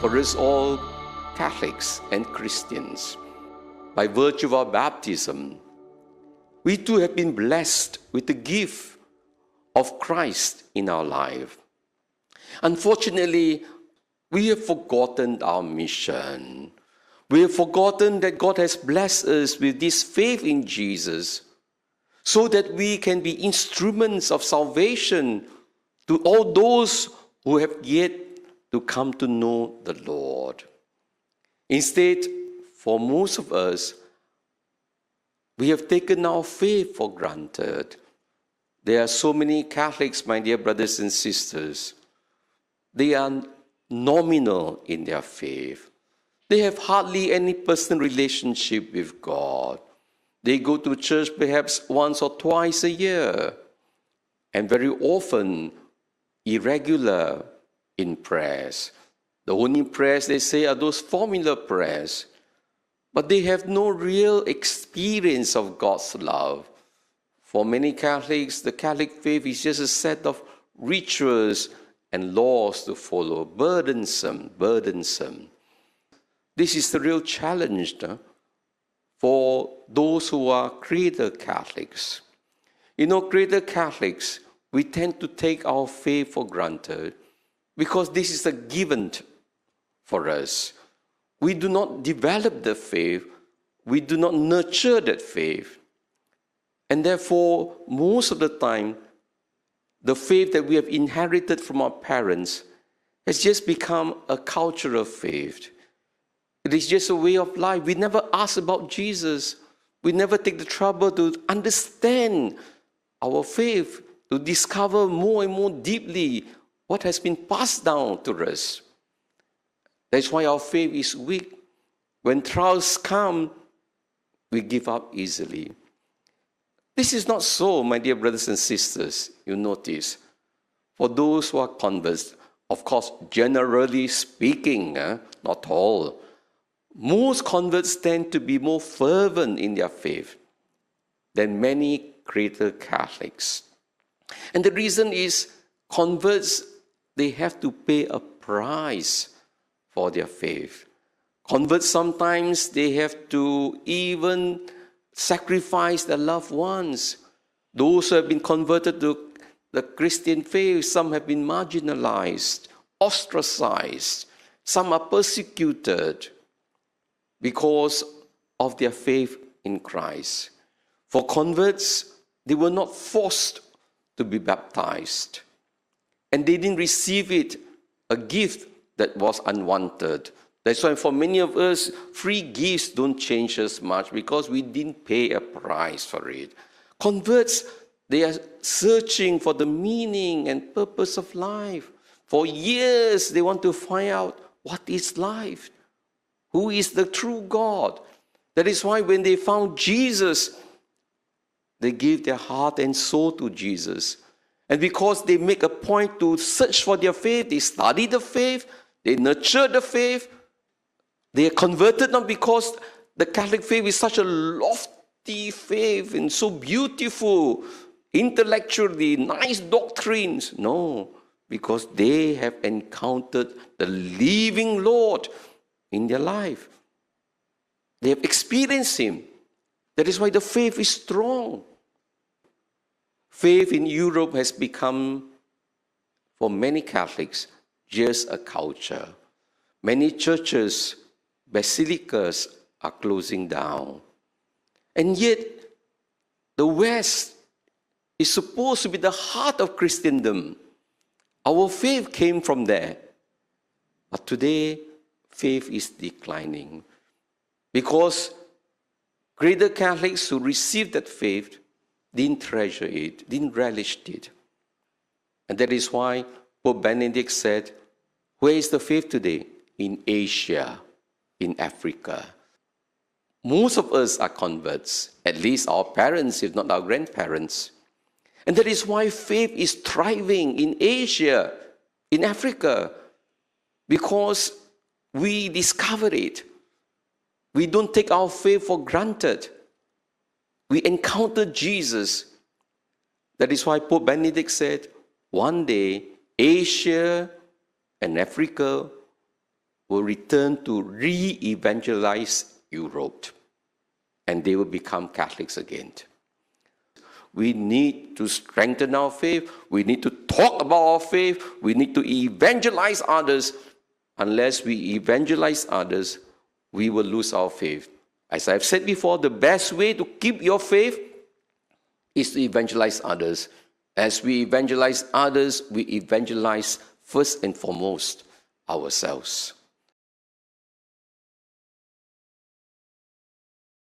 for us all Catholics and Christians. By virtue of our baptism, we too have been blessed with the gift of Christ in our life. Unfortunately, we have forgotten our mission. We have forgotten that God has blessed us with this faith in Jesus so that we can be instruments of salvation to all those who have yet to come to know the Lord. Instead, for most of us, we have taken our faith for granted. There are so many Catholics, my dear brothers and sisters. They are nominal in their faith. They have hardly any personal relationship with God. They go to church perhaps once or twice a year, and very often irregular in prayers. The only prayers they say are those formula prayers, but they have no real experience of God's love. For many Catholics, the Catholic faith is just a set of rituals and laws to follow, burdensome. This is the real challenge for those who are Creator Catholics. You know, Creator Catholics, we tend to take our faith for granted because this is a given for us. We do not develop the faith. We do not nurture that faith. And therefore, most of the time, the faith that we have inherited from our parents has just become a cultural faith. It is just a way of life. We never ask about Jesus. We never take the trouble to understand our faith, to discover more and more deeply what has been passed down to us. That's why our faith is weak. When trials come, we give up easily. This is not so, my dear brothers and sisters. You notice, for those who are converts, of course, generally speaking, not all, most converts tend to be more fervent in their faith than many Creator Catholics. And the reason is converts, they have to pay a price for their faith. Converts, sometimes they have to even sacrifice their loved ones. Those who have been converted to the Christian faith, some have been marginalized, ostracized, some are persecuted because of their faith in Christ. For converts, they were not forced to be baptized, and they didn't receive it, a gift that was unwanted. That's why for many of us, free gifts don't change us much because we didn't pay a price for it. Converts, they are searching for the meaning and purpose of life. For years, they want to find out what is life. Who is the true God? That is why when they found Jesus, they gave their heart and soul to Jesus. And because they make a point to search for their faith, they study the faith, they nurture the faith, they are converted not because the Catholic faith is such a lofty faith and so beautiful, intellectually, nice doctrines. No, because they have encountered the living Lord in their life. They have experienced Him. That is why the faith is strong. Faith in Europe has become, for many Catholics, just a culture. Many churches, basilicas are closing down. And yet, the West is supposed to be the heart of Christendom. Our faith came from there. But today, faith is declining because Greater Catholics who received that faith didn't treasure it, didn't relish it. And that is why Pope Benedict said, where is the faith today? In Asia, in Africa. Most of us are converts, at least our parents, if not our grandparents. And that is why faith is thriving in Asia, in Africa, because we discover it. We don't take our faith for granted. We encounter Jesus. That is why Pope Benedict said, one day, Asia and Africa will return to re-evangelize Europe, and they will become Catholics again. We need to strengthen our faith. We need to talk about our faith. We need to evangelize others. Unless we evangelize others, we will lose our faith. As I've said before, the best way to keep your faith is to evangelize others. As we evangelize others, we evangelize first and foremost ourselves.